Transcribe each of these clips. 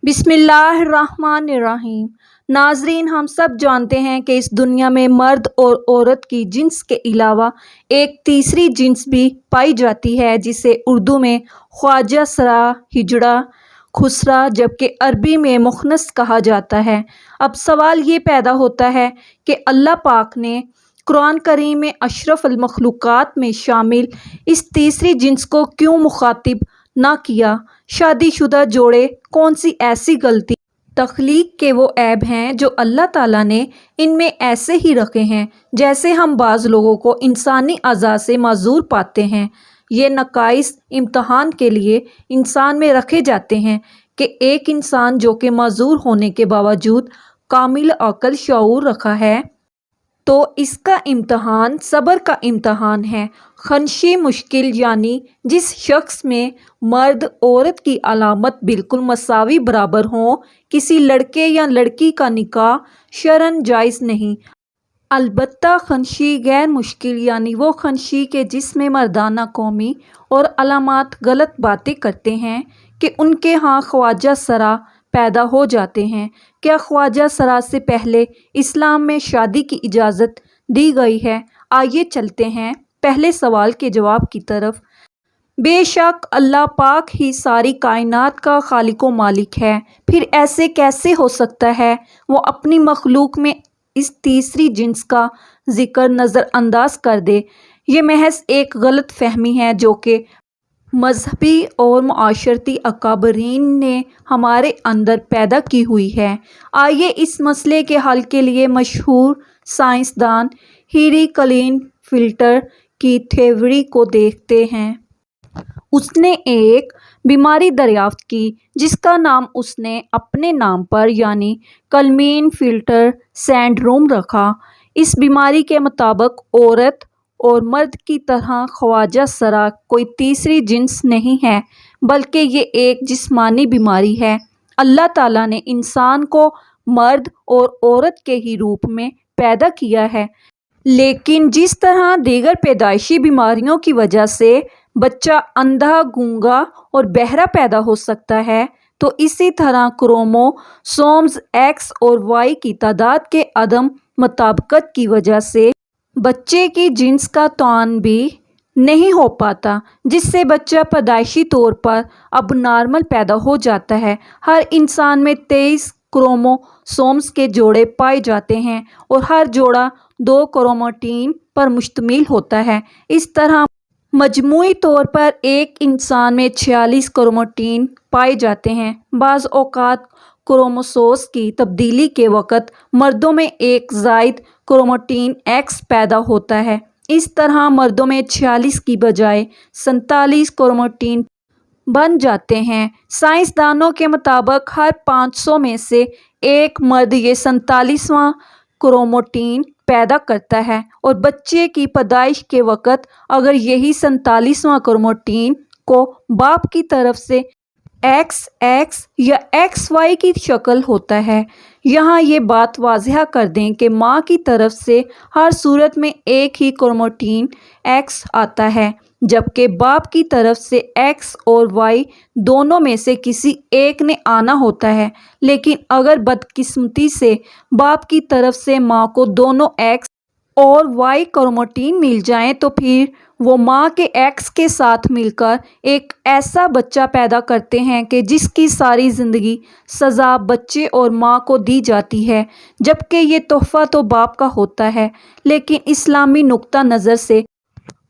بسم اللہ الرحمن الرحیم۔ ناظرین، ہم سب جانتے ہیں کہ اس دنیا میں مرد اور عورت کی جنس کے علاوہ ایک تیسری جنس بھی پائی جاتی ہے جسے اردو میں خواجہ سرا، ہجڑا، خسرا جبکہ عربی میں مخنث کہا جاتا ہے۔ اب سوال یہ پیدا ہوتا ہے کہ اللہ پاک نے قرآن کریم میں اشرف المخلوقات میں شامل اس تیسری جنس کو کیوں مخاطب نہ کیا؟ شادی شدہ جوڑے کون سی ایسی غلطی تخلیق کے وہ عیب ہیں جو اللہ تعالیٰ نے ان میں ایسے ہی رکھے ہیں جیسے ہم بعض لوگوں کو انسانی اعضاء سے معذور پاتے ہیں؟ یہ نقائص امتحان کے لیے انسان میں رکھے جاتے ہیں کہ ایک انسان جو کہ معذور ہونے کے باوجود کامل عقل شعور رکھا ہے تو اس کا امتحان صبر کا امتحان ہے۔ خنشی مشکل یعنی جس شخص میں مرد عورت کی علامت بالکل مساوی برابر ہوں، کسی لڑکے یا لڑکی کا نکاح شرعاً جائز نہیں۔ البتہ خنشی غیر مشکل یعنی وہ خنشی کہ جس میں مردانہ قومی اور علامات غلط باتیں کرتے ہیں کہ ان کے ہاں خواجہ سرا پیدا ہو جاتے ہیں۔ کیا خواجہ سرا سے پہلے اسلام میں شادی کی اجازت دی گئی ہے؟ آئیے چلتے ہیں پہلے سوال کے جواب کی طرف۔ بے شک اللہ پاک ہی ساری کائنات کا خالق و مالک ہے، پھر ایسے کیسے ہو سکتا ہے وہ اپنی مخلوق میں اس تیسری جنس کا ذکر نظر انداز کر دے؟ یہ محض ایک غلط فہمی ہے جو کہ مذہبی اور معاشرتی اکابرین نے ہمارے اندر پیدا کی ہوئی ہے۔ آئیے اس مسئلے کے حل کے لیے مشہور سائنسدان ہیری کلین فلٹر کی تھیوری کو دیکھتے ہیں۔ اس نے ایک بیماری دریافت کی جس کا نام اس نے اپنے نام پر یعنی کلمین فلٹر سنڈروم رکھا۔ اس بیماری کے مطابق عورت اور مرد کی طرح خواجہ سرا کوئی تیسری جنس نہیں ہے بلکہ یہ ایک جسمانی بیماری ہے۔ اللہ تعالیٰ نے انسان کو مرد اور عورت کے ہی روپ میں پیدا کیا ہے، لیکن جس طرح دیگر پیدائشی بیماریوں کی وجہ سے بچہ اندھا، گونگا اور بہرا پیدا ہو سکتا ہے، تو اسی طرح کروموسومز ایکس اور وائی کی تعداد کے عدم مطابقت کی وجہ سے بچے کی جنس کا تعین بھی نہیں ہو پاتا، جس سے بچہ پیدائشی طور پر اب نارمل پیدا ہو جاتا ہے۔ ہر انسان میں 23 کروموسومز کے جوڑے پائے جاتے ہیں اور ہر جوڑا 2 کروموٹین پر مشتمل ہوتا ہے۔ اس طرح مجموعی طور پر ایک انسان میں 46 کروموٹین پائے جاتے ہیں۔ بعض اوقات کروموسومز کی تبدیلی کے وقت مردوں میں ایک زائد کروموٹین ایکس پیدا ہوتا ہے۔ اس طرح مردوں میں 46 کی بجائے 47 کروموٹین بن جاتے ہیں۔ سائنسدانوں کے مطابق ہر 500 میں سے ایک مرد یہ 47واں کروموٹین پیدا کرتا ہے اور بچے کی پیدائش کے وقت اگر یہی 47واں کروموٹین کو باپ کی طرف سے ایکس ایکس یا ایکس وائی کی شکل ہوتا ہے۔ یہاں یہ بات واضح کر دیں کہ ماں کی طرف سے ہر صورت میں ایک ہی کروموٹین ایکس آتا ہے جبکہ باپ کی طرف سے ایکس اور وائی دونوں میں سے کسی ایک نے آنا ہوتا ہے، لیکن اگر بدقسمتی سے باپ کی طرف سے ماں کو دونوں ایکس اور وائی کروموٹین مل جائیں تو پھر وہ ماں کے ایکس کے ساتھ مل کر ایک ایسا بچہ پیدا کرتے ہیں کہ جس کی ساری زندگی سزا بچے اور ماں کو دی جاتی ہے، جبکہ یہ تحفہ تو باپ کا ہوتا ہے۔ لیکن اسلامی نقطہ نظر سے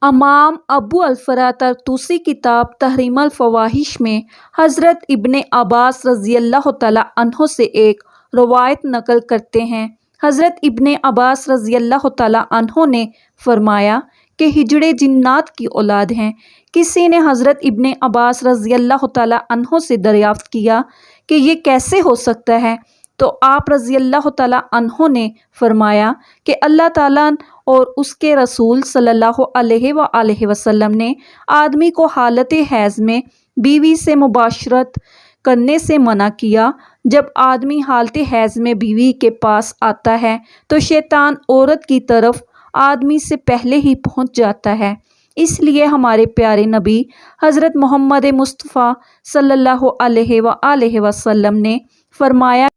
امام ابو الفرا طرطوسی کتاب تحریم الفواحش میں حضرت ابن عباس رضی اللہ تعالیٰ عنہ سے ایک روایت نقل کرتے ہیں۔ حضرت ابن عباس رضی اللہ تعالیٰ عنہ نے فرمایا کہ ہجڑے جنات کی اولاد ہیں۔ کسی نے حضرت ابن عباس رضی اللہ تعالیٰ عنہ سے دریافت کیا کہ یہ کیسے ہو سکتا ہے؟ تو آپ رضی اللہ تعالیٰ عنہ نے فرمایا کہ اللہ تعالیٰ اور اس کے رسول صلی اللہ علیہ وآلہ وسلم نے آدمی کو حالت حیض میں بیوی سے مباشرت کرنے سے منع کیا۔ جب آدمی حالت حیض میں بیوی کے پاس آتا ہے تو شیطان عورت کی طرف آدمی سے پہلے ہی پہنچ جاتا ہے۔ اس لیے ہمارے پیارے نبی حضرت محمد مصطفیٰ صلی اللہ علیہ وآلہ وسلم نے فرمایا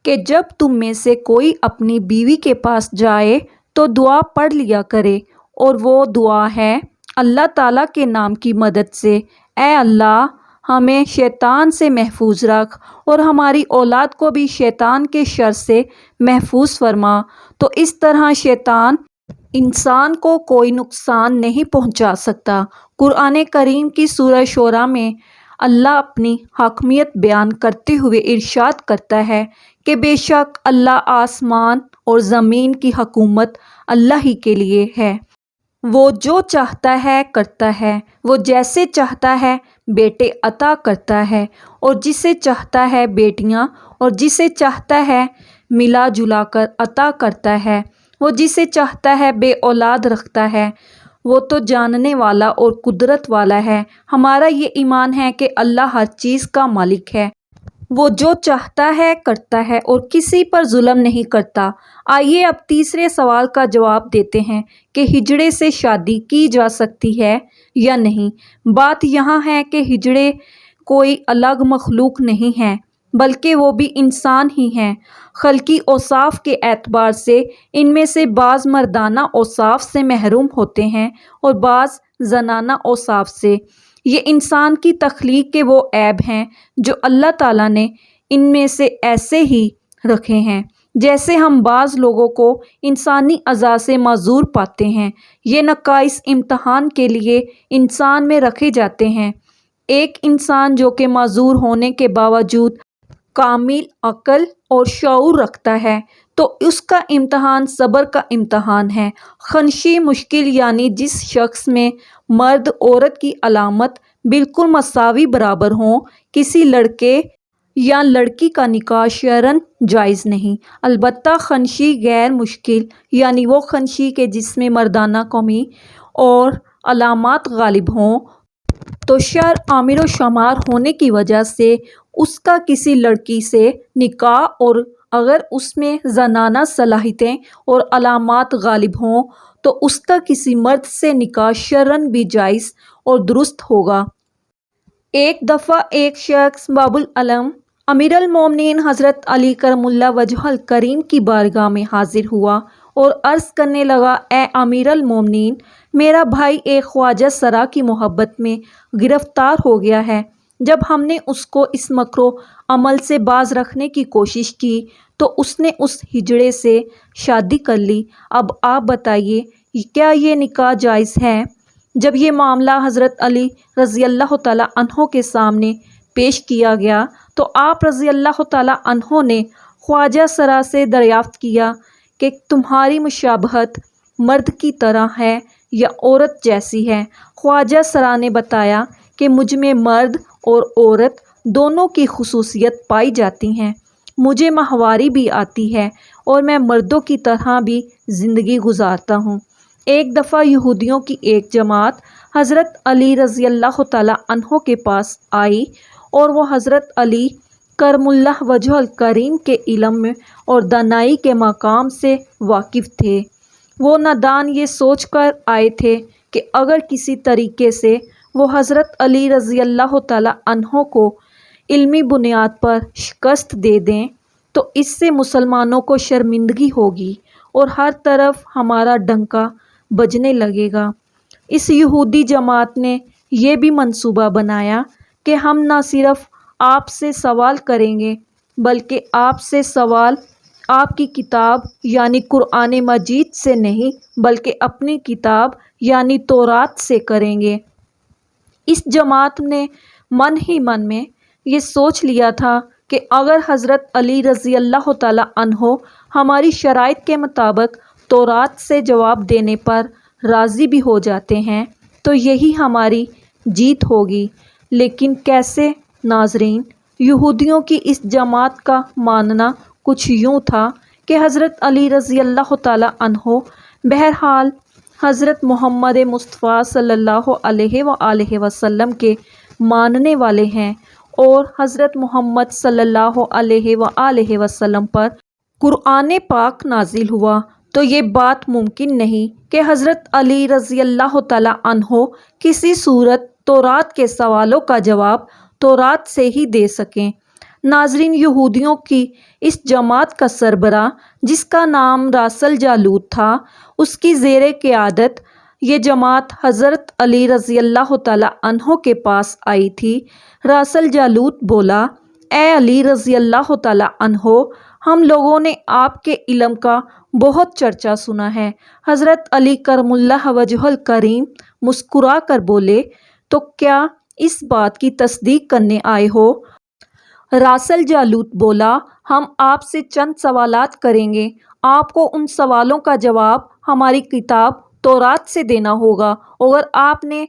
کہ جب تم میں سے کوئی اپنی بیوی کے پاس جائے تو دعا پڑھ لیا کرے، اور وہ دعا ہے اللہ تعالیٰ کے نام کی مدد سے اے اللہ ہمیں شیطان سے محفوظ رکھ اور ہماری اولاد کو بھی شیطان کے شر سے محفوظ فرما۔ تو اس طرح شیطان انسان کو کوئی نقصان نہیں پہنچا سکتا۔ قرآن کریم کی سورہ شورى میں اللہ اپنی حاکمیت بیان کرتے ہوئے ارشاد کرتا ہے کہ بے شک اللہ آسمان اور زمین کی حکومت اللہ ہی کے لیے ہے، وہ جو چاہتا ہے کرتا ہے، وہ جیسے چاہتا ہے بیٹے عطا کرتا ہے اور جسے چاہتا ہے بیٹیاں، اور جسے چاہتا ہے ملا جلا کر عطا کرتا ہے، وہ جسے چاہتا ہے بے اولاد رکھتا ہے، وہ تو جاننے والا اور قدرت والا ہے۔ ہمارا یہ ایمان ہے کہ اللہ ہر چیز کا مالک ہے، وہ جو چاہتا ہے کرتا ہے اور کسی پر ظلم نہیں کرتا۔ آئیے اب تیسرے سوال کا جواب دیتے ہیں کہ ہجڑے سے شادی کی جا سکتی ہے یا نہیں۔ بات یہاں ہے کہ ہجڑے کوئی الگ مخلوق نہیں ہیں، بلکہ وہ بھی انسان ہی ہیں۔ خلقی اوصاف کے اعتبار سے ان میں سے بعض مردانہ اوصاف سے محروم ہوتے ہیں اور بعض زنانہ اوصاف سے۔ یہ انسان کی تخلیق کے وہ عیب ہیں جو اللہ تعالیٰ نے ان میں سے ایسے ہی رکھے ہیں، جیسے ہم بعض لوگوں کو انسانی اعضاء سے معذور پاتے ہیں۔ یہ نقائص امتحان کے لیے انسان میں رکھے جاتے ہیں۔ ایک انسان جو کہ معذور ہونے کے باوجود کامل عقل اور شعور رکھتا ہے تو اس کا امتحان صبر کا امتحان ہے۔ خنشی مشکل یعنی جس شخص میں مرد عورت کی علامت بالکل مساوی برابر ہوں، کسی لڑکے یا لڑکی کا نکاح شرعاً جائز نہیں۔ البتہ خنشی غیر مشکل یعنی وہ خنشی کہ جس میں مردانہ کمی اور علامات غالب ہوں، تو شرع عامر و شمار ہونے کی وجہ سے اس کا کسی لڑکی سے نکاح، اور اگر اس میں زنانہ صلاحیتیں اور علامات غالب ہوں تو اس کا کسی مرد سے نکاح شرعاً بھی جائز اور درست ہوگا۔ ایک دفعہ ایک شخص باب العلم امیر المومنین حضرت علی کرم اللہ وجہہ الکریم کی بارگاہ میں حاضر ہوا اور عرض کرنے لگا، اے امیر المومنین، میرا بھائی ایک خواجہ سرا کی محبت میں گرفتار ہو گیا ہے۔ جب ہم نے اس کو اس مکروہ عمل سے باز رکھنے کی کوشش کی تو اس نے اس ہجڑے سے شادی کر لی۔ اب آپ بتائیے کیا یہ نکاح جائز ہے؟ جب یہ معاملہ حضرت علی رضی اللہ تعالیٰ عنہ کے سامنے پیش کیا گیا تو آپ رضی اللہ تعالیٰ عنہ نے خواجہ سرا سے دریافت کیا کہ تمہاری مشابہت مرد کی طرح ہے یا عورت جیسی ہے؟ خواجہ سرا نے بتایا کہ مجھ میں مرد اور عورت دونوں کی خصوصیت پائی جاتی ہیں، مجھے ماہواری بھی آتی ہے اور میں مردوں کی طرح بھی زندگی گزارتا ہوں۔ ایک دفعہ یہودیوں کی ایک جماعت حضرت علی رضی اللہ تعالیٰ عنہ کے پاس آئی اور وہ حضرت علی کرم اللہ وجہ الکریم کے علم میں اور دانائی کے مقام سے واقف تھے۔ وہ نادان یہ سوچ کر آئے تھے کہ اگر کسی طریقے سے وہ حضرت علی رضی اللہ تعالیٰ عنہ کو علمی بنیاد پر شکست دے دیں تو اس سے مسلمانوں کو شرمندگی ہوگی اور ہر طرف ہمارا ڈنکا بجنے لگے گا۔ اس یہودی جماعت نے یہ بھی منصوبہ بنایا کہ ہم نہ صرف آپ سے سوال کریں گے بلکہ آپ سے سوال آپ کی کتاب یعنی قرآن مجید سے نہیں بلکہ اپنی کتاب یعنی تورات سے کریں گے۔ اس جماعت نے من ہی من میں یہ سوچ لیا تھا کہ اگر حضرت علی رضی اللہ تعالیٰ عنہ ہماری شرائط کے مطابق تورات سے جواب دینے پر راضی بھی ہو جاتے ہیں تو یہی ہماری جیت ہوگی۔ لیکن کیسے؟ ناظرین، یہودیوں کی اس جماعت کا ماننا کچھ یوں تھا کہ حضرت علی رضی اللہ تعالیٰ عنہ بہرحال حضرت محمد مصطفیٰ صلی اللہ علیہ وآلہ وسلم کے ماننے والے ہیں اور حضرت محمد صلی اللہ علیہ وآلہ وسلم پر قرآن پاک نازل ہوا تو یہ بات ممکن نہیں کہ حضرت علی رضی اللہ تعالیٰ عنہ کسی صورت تورات کے سوالوں کا جواب تورات سے ہی دے سکیں۔ ناظرین، یہودیوں کی اس جماعت کا سربراہ جس کا نام راس الجالوت تھا، اس کی زیر قیادت یہ جماعت حضرت علی رضی اللہ تعالیٰ عنہ کے پاس آئی تھی۔ راس الجالوت بولا، اے علی رضی اللہ تعالیٰ عنہ، ہم لوگوں نے آپ کے علم کا بہت چرچا سنا ہے۔ حضرت علی کرم اللہ وجہہ الکریم مسکرا کر بولے، تو کیا اس بات کی تصدیق کرنے آئے ہو؟ راس الجالوت بولا، ہم آپ سے چند سوالات کریں گے، آپ کو ان سوالوں کا جواب ہماری کتاب تورات سے دینا ہوگا، اگر آپ نے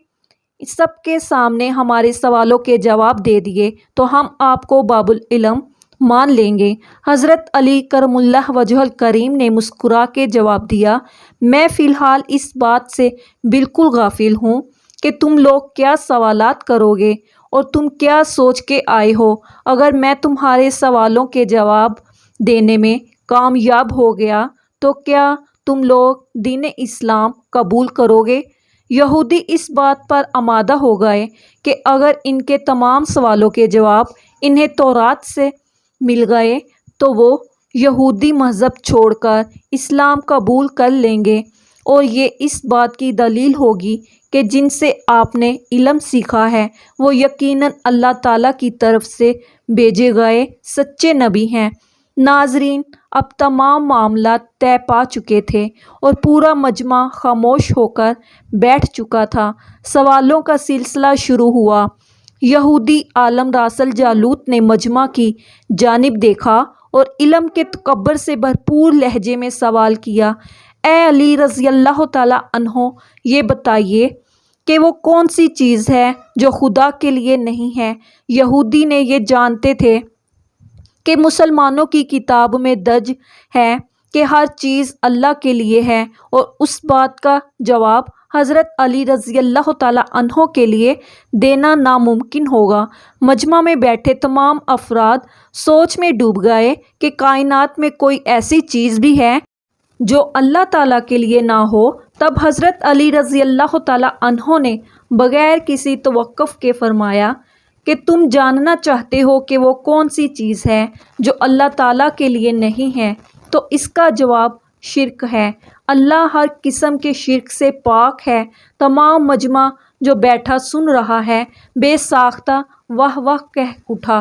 سب کے سامنے ہمارے سوالوں کے جواب دے دیے تو ہم آپ کو باب العلم مان لیں گے۔ حضرت علی کرم اللہ وجہہ الکریم نے مسکرا کے جواب دیا، میں فی الحال اس بات سے بالکل غافل ہوں کہ تم لوگ کیا سوالات کرو گے اور تم کیا سوچ کے آئے ہو۔ اگر میں تمہارے سوالوں کے جواب دینے میں کامیاب ہو گیا تو کیا تم لوگ دین اسلام قبول کرو گے؟ یہودی اس بات پر آمادہ ہو گئے کہ اگر ان کے تمام سوالوں کے جواب انہیں تورات سے مل گئے تو وہ یہودی مذہب چھوڑ کر اسلام قبول کر لیں گے، اور یہ اس بات کی دلیل ہوگی کہ جن سے آپ نے علم سیکھا ہے وہ یقیناً اللہ تعالیٰ کی طرف سے بھیجے گئے سچے نبی ہیں۔ ناظرین، اب تمام معاملات طے پا چکے تھے اور پورا مجمع خاموش ہو کر بیٹھ چکا تھا۔ سوالوں کا سلسلہ شروع ہوا۔ یہودی عالم راس الجالوت نے مجمع کی جانب دیکھا اور علم کے تکبر سے بھرپور لہجے میں سوال کیا، اے علی رضی اللہ تعالیٰ عنہ، یہ بتائیے کہ وہ کون سی چیز ہے جو خدا کے لیے نہیں ہے؟ یہودی نے یہ جانتے تھے کہ مسلمانوں کی کتاب میں درج ہے کہ ہر چیز اللہ کے لیے ہے، اور اس بات کا جواب حضرت علی رضی اللہ تعالیٰ عنہ کے لیے دینا ناممکن ہوگا۔ مجمع میں بیٹھے تمام افراد سوچ میں ڈوب گئے کہ کائنات میں کوئی ایسی چیز بھی ہے جو اللہ تعالیٰ کے لیے نہ ہو۔ تب حضرت علی رضی اللہ تعالیٰ عنہ نے بغیر کسی توقف کے فرمایا کہ تم جاننا چاہتے ہو کہ وہ کون سی چیز ہے جو اللہ تعالیٰ کے لیے نہیں ہے، تو اس کا جواب شرک ہے۔ اللہ ہر قسم کے شرک سے پاک ہے۔ تمام مجمع جو بیٹھا سن رہا ہے بے ساختہ واہ واہ کہہ اٹھا۔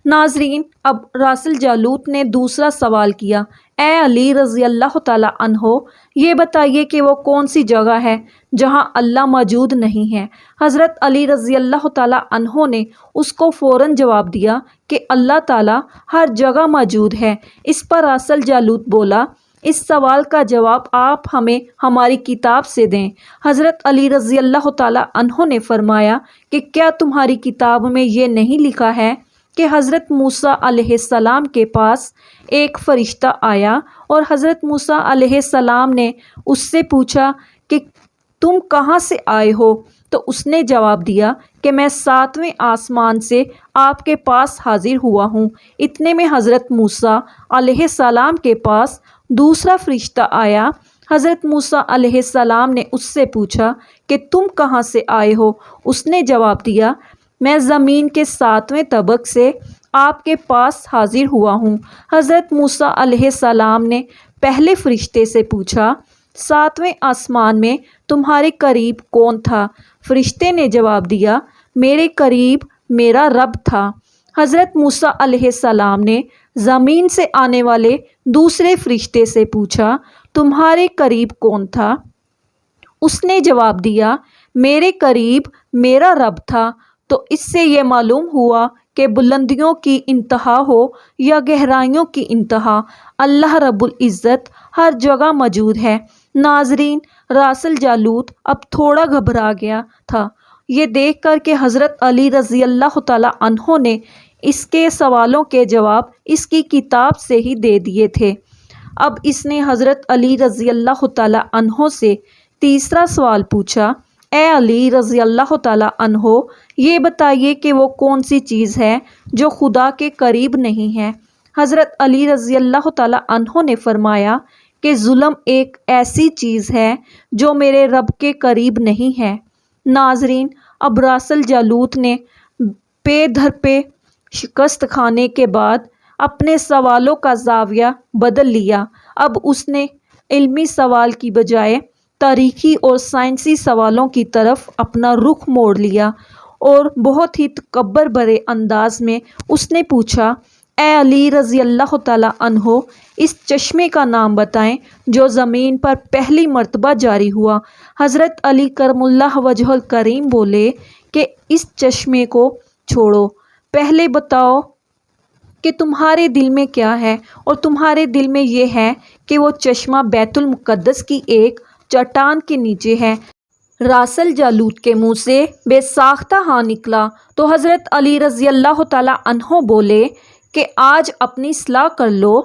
ناظرین، اب راس الجالوت نے دوسرا سوال کیا، اے علی رضی اللہ تعالیٰ عنہ، یہ بتائیے کہ وہ کون سی جگہ ہے جہاں اللہ موجود نہیں ہے؟ حضرت علی رضی اللہ تعالیٰ عنہ نے اس کو فوراً جواب دیا کہ اللہ تعالیٰ ہر جگہ موجود ہے۔ اس پر راس الجالوت بولا، اس سوال کا جواب آپ ہمیں ہماری کتاب سے دیں۔ حضرت علی رضی اللہ تعالیٰ عنہ نے فرمایا کہ کیا تمہاری کتاب میں یہ نہیں لکھا ہے کہ حضرت موسیٰ علیہ السلام کے پاس ایک فرشتہ آیا اور حضرت موسیٰ علیہ السلام نے اس سے پوچھا کہ تم کہاں سے آئے ہو؟ تو اس نے جواب دیا کہ میں 7ویں آسمان سے آپ کے پاس حاضر ہوا ہوں۔ اتنے میں حضرت موسیٰ علیہ السلام کے پاس دوسرا فرشتہ آیا۔ حضرت موسیٰ علیہ السلام نے اس سے پوچھا کہ تم کہاں سے آئے ہو؟ اس نے جواب دیا، میں زمین کے 7ویں طبق سے آپ کے پاس حاضر ہوا ہوں۔ حضرت موسیٰ علیہ السلام نے پہلے فرشتے سے پوچھا، 7ویں آسمان میں تمہارے قریب کون تھا؟ فرشتے نے جواب دیا، میرے قریب میرا رب تھا۔ حضرت موسیٰ علیہ السلام نے زمین سے آنے والے دوسرے فرشتے سے پوچھا، تمہارے قریب کون تھا؟ اس نے جواب دیا، میرے قریب میرا رب تھا۔ تو اس سے یہ معلوم ہوا کہ بلندیوں کی انتہا ہو یا گہرائیوں کی انتہا، اللہ رب العزت ہر جگہ موجود ہے۔ ناظرین، راس الجالوت اب تھوڑا گھبرا گیا تھا یہ دیکھ کر کہ حضرت علی رضی اللہ تعالیٰ عنہ نے اس کے سوالوں کے جواب اس کی کتاب سے ہی دے دیے تھے۔ اب اس نے حضرت علی رضی اللہ تعالیٰ عنہ سے تیسرا سوال پوچھا، اے علی رضی اللہ تعالیٰ عنہ، یہ بتائیے کہ وہ کون سی چیز ہے جو خدا کے قریب نہیں ہے؟ حضرت علی رضی اللہ تعالیٰ عنہ نے فرمایا کہ ظلم ایک ایسی چیز ہے جو میرے رب کے قریب نہیں ہے۔ ناظرین، اب راسل جالوت نے پے در پے شکست کھانے کے بعد اپنے سوالوں کا زاویہ بدل لیا۔ اب اس نے علمی سوال کی بجائے تاریخی اور سائنسی سوالوں کی طرف اپنا رخ موڑ لیا اور بہت ہی تکبر بھرے انداز میں اس نے پوچھا، اے علی رضی اللہ تعالیٰ عنہ، اس چشمے کا نام بتائیں جو زمین پر پہلی مرتبہ جاری ہوا۔ حضرت علی کرم اللہ وجہہ الکریم بولے کہ اس چشمے کو چھوڑو، پہلے بتاؤ کہ تمہارے دل میں کیا ہے، اور تمہارے دل میں یہ ہے کہ وہ چشمہ بیت المقدس کی ایک چٹان کے نیچے ہے۔ راسل جالوت کے منہ سے بے ساختہ ہاں نکلا تو حضرت علی رضی اللہ تعالیٰ عنہ بولے کہ آج اپنی اصلاح کر لو،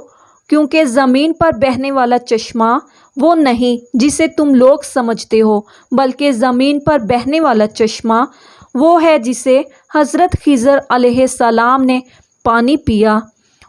کیونکہ زمین پر بہنے والا چشمہ وہ نہیں جسے تم لوگ سمجھتے ہو، بلکہ زمین پر بہنے والا چشمہ وہ ہے جسے حضرت خضر علیہ السلام نے پانی پیا،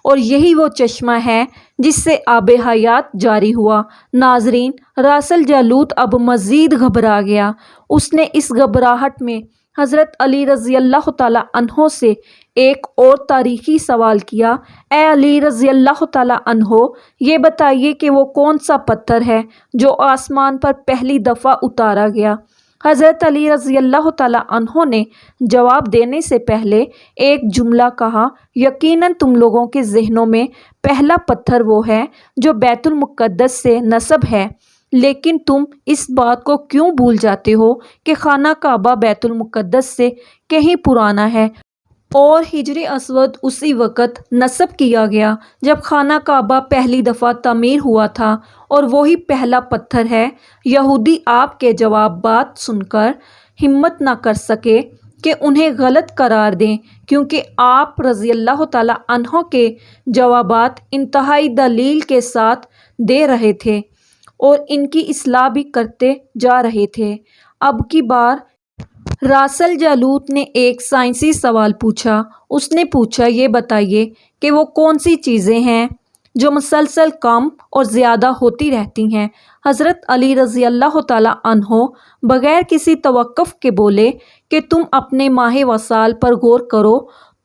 اور یہی وہ چشمہ ہے جس سے آب حیات جاری ہوا۔ ناظرین، راسل جالوت اب مزید گھبرا گیا۔ اس نے اس گھبراہٹ میں حضرت علی رضی اللہ تعالیٰ عنہ سے ایک اور تاریخی سوال کیا، اے علی رضی اللہ تعالیٰ عنہ، یہ بتائیے کہ وہ کون سا پتھر ہے جو آسمان پر پہلی دفعہ اتارا گیا؟ حضرت علی رضی اللہ تعالیٰ عنہ نے جواب دینے سے پہلے ایک جملہ کہا، یقیناً تم لوگوں کے ذہنوں میں پہلا پتھر وہ ہے جو بیت المقدس سے نسب ہے، لیکن تم اس بات کو کیوں بھول جاتے ہو کہ خانہ کعبہ بیت المقدس سے کہیں پرانا ہے، اور حجر اسود اسی وقت نصب کیا گیا جب خانہ کعبہ پہلی دفعہ تعمیر ہوا تھا، اور وہی پہلا پتھر ہے۔ یہودی آپ کے جوابات سن کر ہمت نہ کر سکے کہ انہیں غلط قرار دیں، کیونکہ آپ رضی اللہ تعالیٰ عنہ کے جوابات انتہائی دلیل کے ساتھ دے رہے تھے اور ان کی اصلاح بھی کرتے جا رہے تھے۔ اب کی بار راسل جالوت نے ایک سائنسی سوال پوچھا۔ اس نے پوچھا، یہ بتائیے کہ وہ کون سی چیزیں ہیں جو مسلسل کم اور زیادہ ہوتی رہتی ہیں؟ حضرت علی رضی اللہ تعالیٰ عنہ بغیر کسی توقف کے بولے کہ تم اپنے ماہ وصال پر غور کرو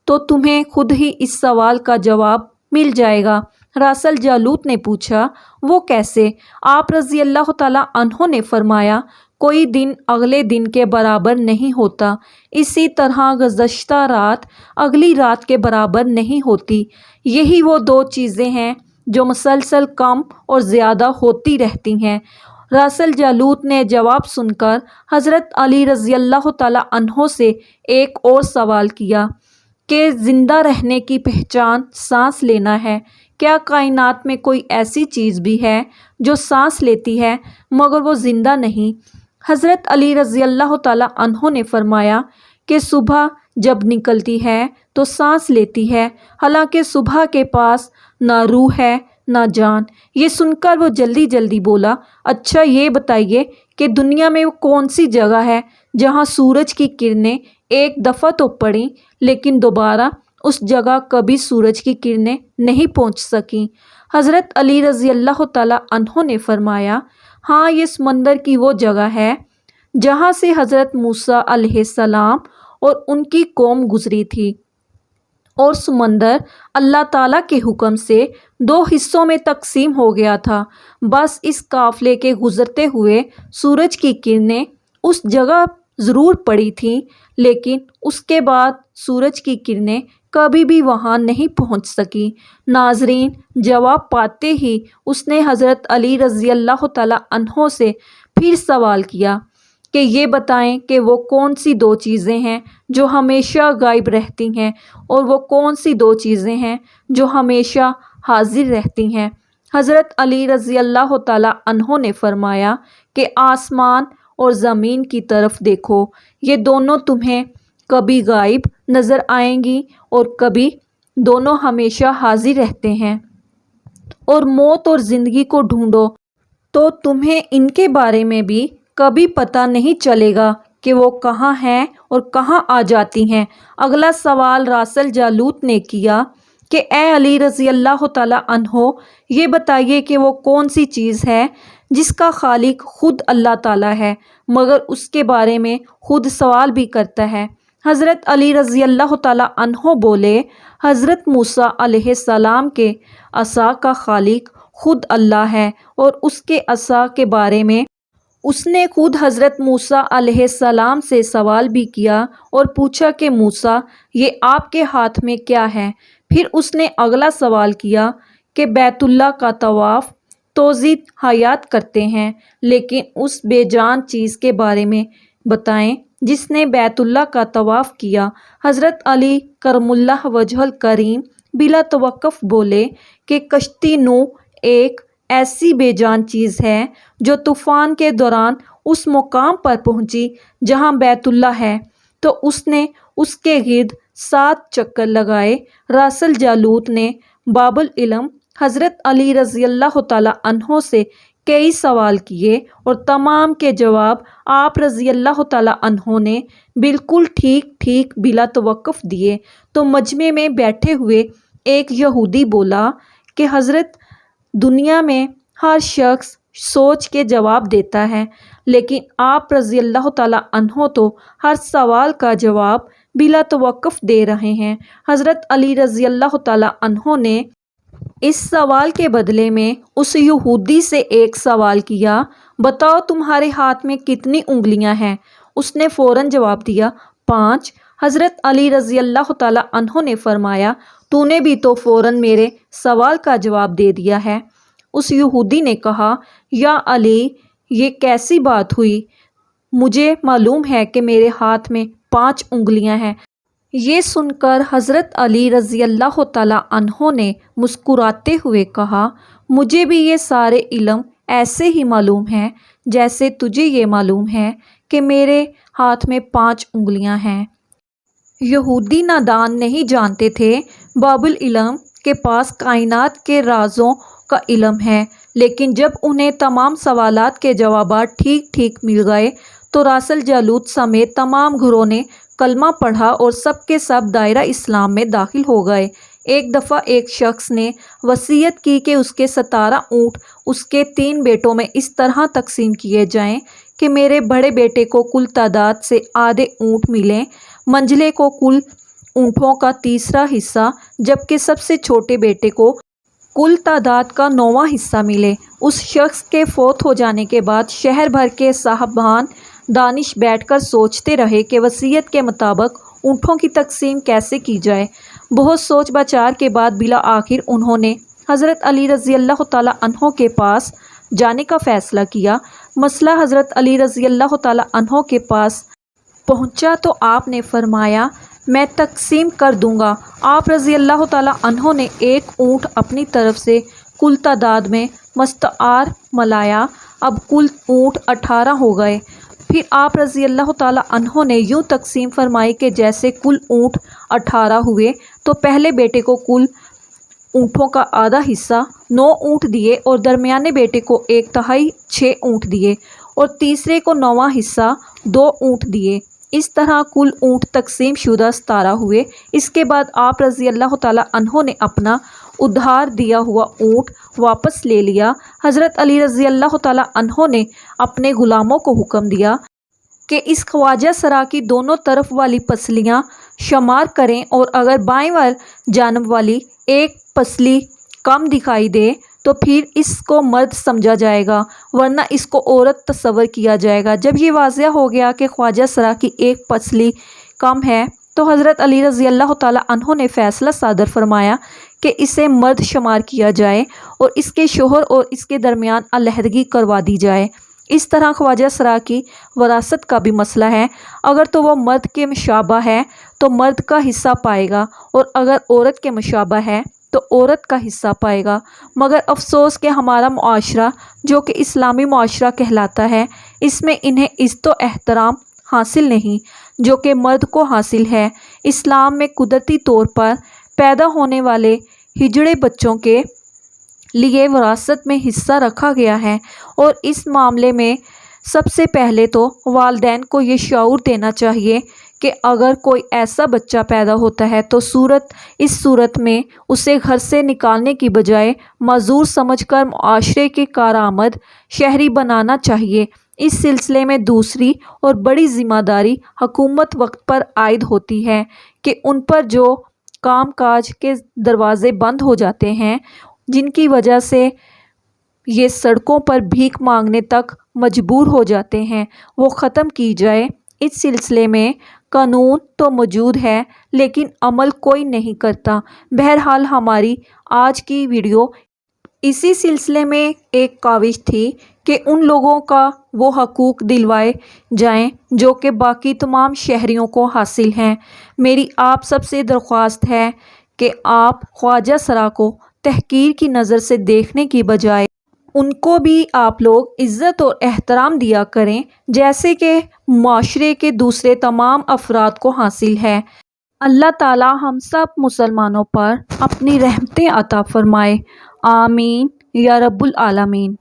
تو تمہیں خود ہی اس سوال کا جواب مل جائے گا۔ راسل جالوت نے پوچھا، وہ کیسے؟ آپ رضی اللہ تعالیٰ عنہ نے فرمایا، کوئی دن اگلے دن کے برابر نہیں ہوتا، اسی طرح گزشتہ رات اگلی رات کے برابر نہیں ہوتی۔ یہی وہ دو چیزیں ہیں جو مسلسل کم اور زیادہ ہوتی رہتی ہیں۔ راسل جالوت نے جواب سن کر حضرت علی رضی اللہ تعالیٰ عنہ سے ایک اور سوال کیا کہ زندہ رہنے کی پہچان سانس لینا ہے۔ کیا کائنات میں کوئی ایسی چیز بھی ہے جو سانس لیتی ہے مگر وہ زندہ نہیں؟ حضرت علی رضی اللہ تعالیٰ عنہ نے فرمایا کہ صبح جب نکلتی ہے تو سانس لیتی ہے، حالانکہ صبح کے پاس نہ روح ہے نہ جان۔ یہ سن کر وہ جلدی جلدی بولا، اچھا یہ بتائیے کہ دنیا میں وہ کون سی جگہ ہے جہاں سورج کی کرنیں ایک دفعہ تو پڑیں لیکن دوبارہ اس جگہ کبھی سورج کی کرنیں نہیں پہنچ سکیں؟ حضرت علی رضی اللہ تعالیٰ عنہ نے فرمایا، ہاں، یہ سمندر کی وہ جگہ ہے جہاں سے حضرت موسیٰ علیہ السلام اور ان کی قوم گزری تھی، اور سمندر اللہ تعالیٰ کے حکم سے دو حصوں میں تقسیم ہو گیا تھا۔ بس اس قافلے کے گزرتے ہوئے سورج کی کرنیں اس جگہ ضرور پڑی تھیں، لیکن اس کے بعد سورج کی کرنیں کبھی بھی وہاں نہیں پہنچ سکیں۔ ناظرین، جواب پاتے ہی اس نے حضرت علی رضی اللہ تعالیٰ عنہ سے پھر سوال کیا کہ یہ بتائیں کہ وہ کون سی دو چیزیں ہیں جو ہمیشہ غائب رہتی ہیں، اور وہ کون سی دو چیزیں ہیں جو ہمیشہ حاضر رہتی ہیں؟ حضرت علی رضی اللہ تعالیٰ عنہ نے فرمایا کہ آسمان اور زمین کی طرف دیکھو، یہ دونوں تمہیں کبھی غائب نظر آئیں گی اور کبھی دونوں ہمیشہ حاضر رہتے ہیں۔ اور موت اور زندگی کو ڈھونڈو تو تمہیں ان کے بارے میں بھی کبھی پتہ نہیں چلے گا کہ وہ کہاں ہیں اور کہاں آ جاتی ہیں۔ اگلا سوال راسل جالوت نے کیا، کہ اے علی رضی اللہ تعالیٰ عنہ، یہ بتائیے کہ وہ کون سی چیز ہے جس کا خالق خود اللہ تعالیٰ ہے مگر اس کے بارے میں خود سوال بھی کرتا ہے۔ حضرت علی رضی اللہ تعالیٰ عنہ بولے، حضرت موسیٰ علیہ السلام کے عصا کا خالق خود اللہ ہے، اور اس کے عصا کے بارے میں اس نے خود حضرت موسیٰ علیہ السلام سے سوال بھی کیا اور پوچھا کہ موسیٰ، یہ آپ کے ہاتھ میں کیا ہے؟ پھر اس نے اگلا سوال کیا کہ بیت اللہ کا طواف توزیع حیات کرتے ہیں، لیکن اس بے جان چیز کے بارے میں بتائیں جس نے بیت اللہ کا طواف کیا۔ حضرت علی کرم اللہ وجہ الکریم بلا توقف بولے کہ کشتی نوح ایک ایسی بے جان چیز ہے جو طوفان کے دوران اس مقام پر پہنچی جہاں بیت اللہ ہے، تو اس نے اس کے گرد 7 چکر لگائے۔ راس الجالوت نے باب العلم حضرت علی رضی اللہ تعالیٰ عنہ سے کئی سوال کیے اور تمام کے جواب آپ رضی اللہ تعالیٰ عنہ نے بالکل ٹھیک ٹھیک بلا توقف دیے۔ تو مجمع میں بیٹھے ہوئے ایک یہودی بولا کہ حضرت، دنیا میں ہر شخص سوچ کے جواب دیتا ہے، لیکن آپ رضی اللہ تعالیٰ عنہ تو ہر سوال کا جواب بلا توقف دے رہے ہیں۔ حضرت علی رضی اللہ تعالیٰ عنہ نے اس سوال کے بدلے میں اس یہودی سے ایک سوال کیا، بتاؤ تمہارے ہاتھ میں کتنی انگلیاں ہیں؟ اس نے فوراً جواب دیا، 5۔ حضرت علی رضی اللہ تعالیٰ عنہ نے فرمایا، تو نے بھی تو فوراً میرے سوال کا جواب دے دیا ہے۔ اس یہودی نے کہا، یا علی، یہ کیسی بات ہوئی؟ مجھے معلوم ہے کہ میرے ہاتھ میں 5 انگلیاں ہیں۔ یہ سن کر حضرت علی رضی اللہ تعالیٰ عنہ نے مسکراتے ہوئے کہا، مجھے بھی یہ سارے علم ایسے ہی معلوم ہیں جیسے تجھے یہ معلوم ہے کہ میرے ہاتھ میں 5 انگلیاں ہیں۔ یہودی نادان نہیں جانتے تھے باب العلم کے پاس کائنات کے رازوں کا علم ہے، لیکن جب انہیں تمام سوالات کے جوابات ٹھیک ٹھیک مل گئے تو راس الجالوت سمیت تمام گھروں نے کلمہ پڑھا اور سب کے سب دائرہ اسلام میں داخل ہو گئے۔ ایک دفعہ ایک شخص نے وصیت کی کہ اس کے 17 اونٹ اس کے 3 بیٹوں میں اس طرح تقسیم کیے جائیں کہ میرے بڑے بیٹے کو کل تعداد سے آدھے اونٹ ملیں، منجلے کو کل اونٹوں کا تیسرا حصہ، جبکہ سب سے چھوٹے بیٹے کو کل تعداد کا 9واں حصہ ملے۔ اس شخص کے فوت ہو جانے کے بعد شہر بھر کے صاحبان دانش بیٹھ کر سوچتے رہے کہ وصیت کے مطابق اونٹوں کی تقسیم کیسے کی جائے۔ بہت سوچ بچار کے بعد بالآخر انہوں نے حضرت علی رضی اللہ تعالیٰ عنہ کے پاس جانے کا فیصلہ کیا۔ مسئلہ حضرت علی رضی اللہ تعالیٰ عنہ کے پاس پہنچا تو آپ نے فرمایا، میں تقسیم کر دوں گا۔ آپ رضی اللہ تعالیٰ عنہ نے ایک اونٹ اپنی طرف سے کل تعداد میں مستعار ملایا، اب کل اونٹ 18 ہو گئے۔ پھر آپ رضی اللہ تعالیٰ عنہ نے یوں تقسیم فرمائی کہ جیسے کل اونٹ 18 ہوئے تو پہلے بیٹے کو کل اونٹوں کا آدھا حصہ 9 اونٹ دیے، اور درمیانے بیٹے کو 1/3 6 اونٹ دیے، اور تیسرے کو 9واں حصہ 2 اونٹ دیے۔ اس طرح کل اونٹ تقسیم شدہ 17 ہوئے۔ اس کے بعد آپ رضی اللہ تعالیٰ عنہ نے اپنا ادھار دیا ہوا اونٹ واپس لے لیا۔ حضرت علی رضی اللہ تعالیٰ عنہ نے اپنے غلاموں کو حکم دیا کہ اس خواجہ سرا کی دونوں طرف والی پسلیاں شمار کریں، اور اگر بائیں جانب والی ایک پسلی کم دکھائی دے تو پھر اس کو مرد سمجھا جائے گا، ورنہ اس کو عورت تصور کیا جائے گا۔ جب یہ واضح ہو گیا کہ خواجہ سرا کی ایک پسلی کم ہے تو حضرت علی رضی اللہ تعالیٰ عنہ نے فیصلہ صادر فرمایا کہ اسے مرد شمار کیا جائے اور اس کے شوہر اور اس کے درمیان علیحدگی کروا دی جائے۔ اس طرح خواجہ سرا کی وراثت کا بھی مسئلہ ہے، اگر تو وہ مرد کے مشابہ ہے تو مرد کا حصہ پائے گا، اور اگر عورت کے مشابہ ہے تو عورت کا حصہ پائے گا۔ مگر افسوس کہ ہمارا معاشرہ جو کہ اسلامی معاشرہ کہلاتا ہے، اس میں انہیں عزت و احترام حاصل نہیں جو کہ مرد کو حاصل ہے۔ اسلام میں قدرتی طور پر پیدا ہونے والے ہجڑے بچوں کے لیے وراثت میں حصہ رکھا گیا ہے، اور اس معاملے میں سب سے پہلے تو والدین کو یہ شعور دینا چاہیے کہ اگر کوئی ایسا بچہ پیدا ہوتا ہے تو اس صورت میں اسے گھر سے نکالنے کی بجائے معذور سمجھ کر معاشرے کے کارآمد شہری بنانا چاہیے۔ اس سلسلے میں دوسری اور بڑی ذمہ داری حکومت وقت پر عائد ہوتی ہے کہ ان پر جو کام کاج کے دروازے بند ہو جاتے ہیں، جن کی وجہ سے یہ سڑکوں پر بھیک مانگنے تک مجبور ہو جاتے ہیں، وہ ختم کی جائے۔ اس سلسلے میں قانون تو موجود ہے لیکن عمل کوئی نہیں کرتا۔ بہرحال ہماری آج کی ویڈیو اسی سلسلے میں ایک کاوش تھی کہ ان لوگوں کا وہ حقوق دلوائے جائیں جو کہ باقی تمام شہریوں کو حاصل ہیں۔ میری آپ سب سے درخواست ہے کہ آپ خواجہ سرا کو تحقیر کی نظر سے دیکھنے کی بجائے ان کو بھی آپ لوگ عزت اور احترام دیا کریں جیسے کہ معاشرے کے دوسرے تمام افراد کو حاصل ہے۔ اللہ تعالی ہم سب مسلمانوں پر اپنی رحمتیں عطا فرمائے، آمین یا رب العالمین۔